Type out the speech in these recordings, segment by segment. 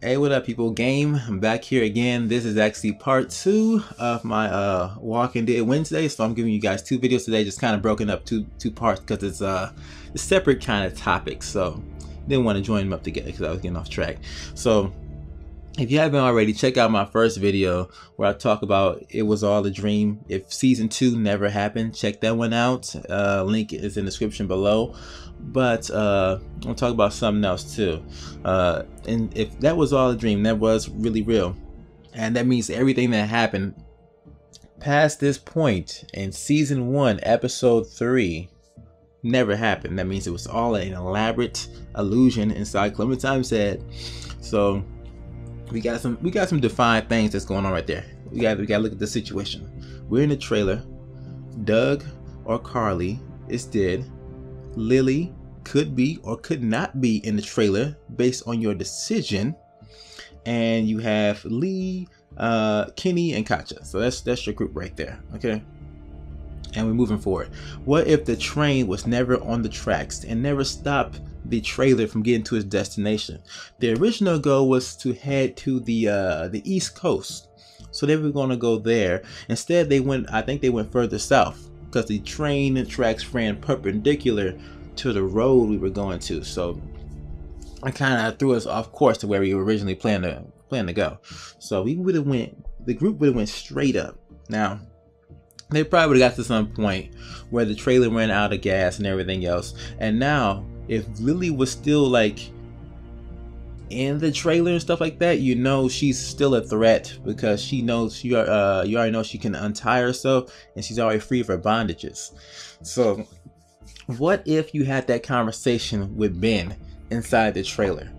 Hey, what up, people? I'm back here again. This is actually part 2 of my Walking Dead Wednesday. So I'm giving you guys 2 videos today, just kind of broken up two parts because it's separate kind of topics. So didn't want to join them up together because I was getting off track. So if you haven't already, check out my first video where I talk about it was all a dream. If season 2 never happened, check that one out. Link is in the description below. But I'll talk about something else too. And if that was all a dream, that was really real. And that means everything that happened past this point in season 1, episode 3, never happened. That means it was all an elaborate illusion inside Clementine's head. So we got some defined things that's going on right there. We got to look at the situation. We're in the trailer. Doug or Carly is dead. Lily could be or could not be in the trailer based on your decision. And you have Lee, Kenny, and Katja. So that's your group right there. Okay. And we're moving forward. What if the train was never on the tracks and never stopped the trailer from getting to its destination? The original goal was to head to the East Coast, so they were going to go there. Instead, I think they went further south because the train and tracks ran perpendicular to the road we were going to. So it kind of threw us off course to where we were originally planned to go. So the group would have went straight up. Now they probably would have got to some point where the trailer ran out of gas and everything else. And now, if Lily was still like in the trailer and stuff like that, you know she's still a threat because she knows you already know she can untie herself and she's already free of her bondages. So what if you had that conversation with Ben inside the trailer?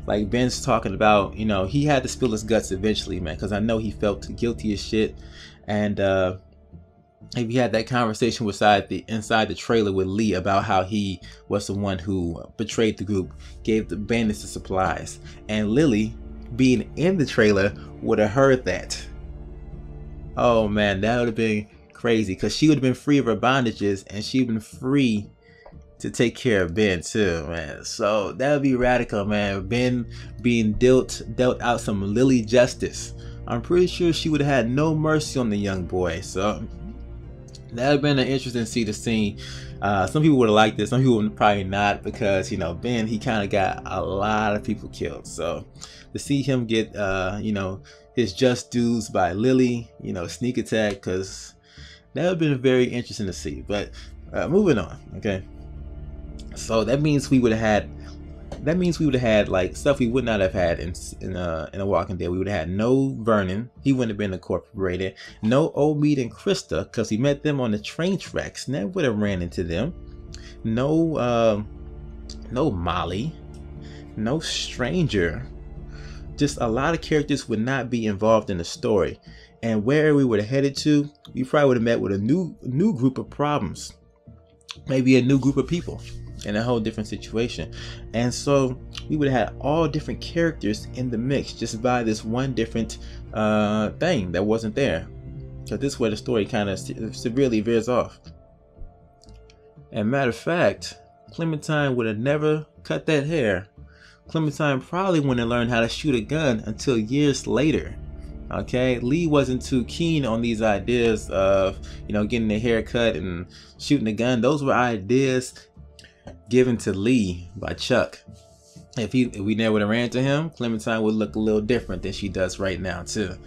Like Ben's talking about, you know, he had to spill his guts eventually, man, because I know he felt guilty as shit. And if you had that conversation inside the trailer with Lee about how he was the one who betrayed the group, gave the bandits the supplies, and Lily, being in the trailer, would have heard that. Oh man, that would have been crazy because she would have been free of her bondages and she'd been free to take care of Ben too, man. So that would be radical, man. Ben being dealt out some Lily justice. I'm pretty sure she would have had no mercy on the young boy. So that would have been an interesting scene. Some people would have liked this, some people would probably not, because you know Ben, he kind of got a lot of people killed. So to see him get you know, his just dues by Lily, you know, sneak attack, because that would have been very interesting to see. But moving on, okay. So that means we would have had like stuff we would not have had in a Walking Dead. We would have had no Vernon, he wouldn't have been incorporated. No Omid and Krista, because he met them on the train tracks, never would have ran into them. No Molly, no Stranger. Just a lot of characters would not be involved in the story. And where we would have headed to, we probably would have met with a new group of problems, maybe a new group of people in a whole different situation. And so we would have had all different characters in the mix just by this one different thing that wasn't there. So this is where the story kind of severely veers off. And matter of fact, Clementine would have never cut that hair. Clementine probably wouldn't have learned how to shoot a gun until years later. Okay, Lee wasn't too keen on these ideas of, you know, getting a haircut and shooting a gun. Those were ideas given to Lee by Chuck. If we never would have ran to him, Clementine would look a little different than she does right now too.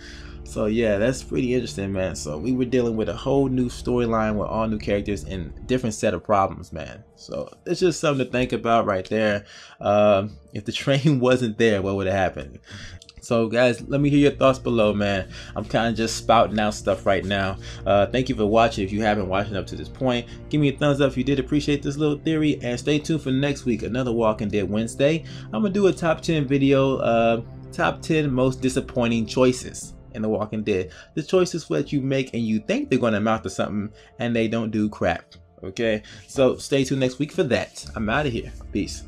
So yeah, that's pretty interesting, man. So we were dealing with a whole new storyline with all new characters and different set of problems, man. So it's just something to think about right there. If the train wasn't there, what would have happened? So guys, let me hear your thoughts below, man. I'm kind of just spouting out stuff right now. Thank you for watching. If you haven't watched up to this point, give me a thumbs up if you did appreciate this little theory, and stay tuned for next week, another Walking Dead Wednesday. I'm gonna do a top 10 video, top 10 most disappointing choices in the Walking Dead. The choices that you make and you think they're gonna amount to something and they don't do crap. Okay, so stay tuned next week for that. I'm out of here. Peace.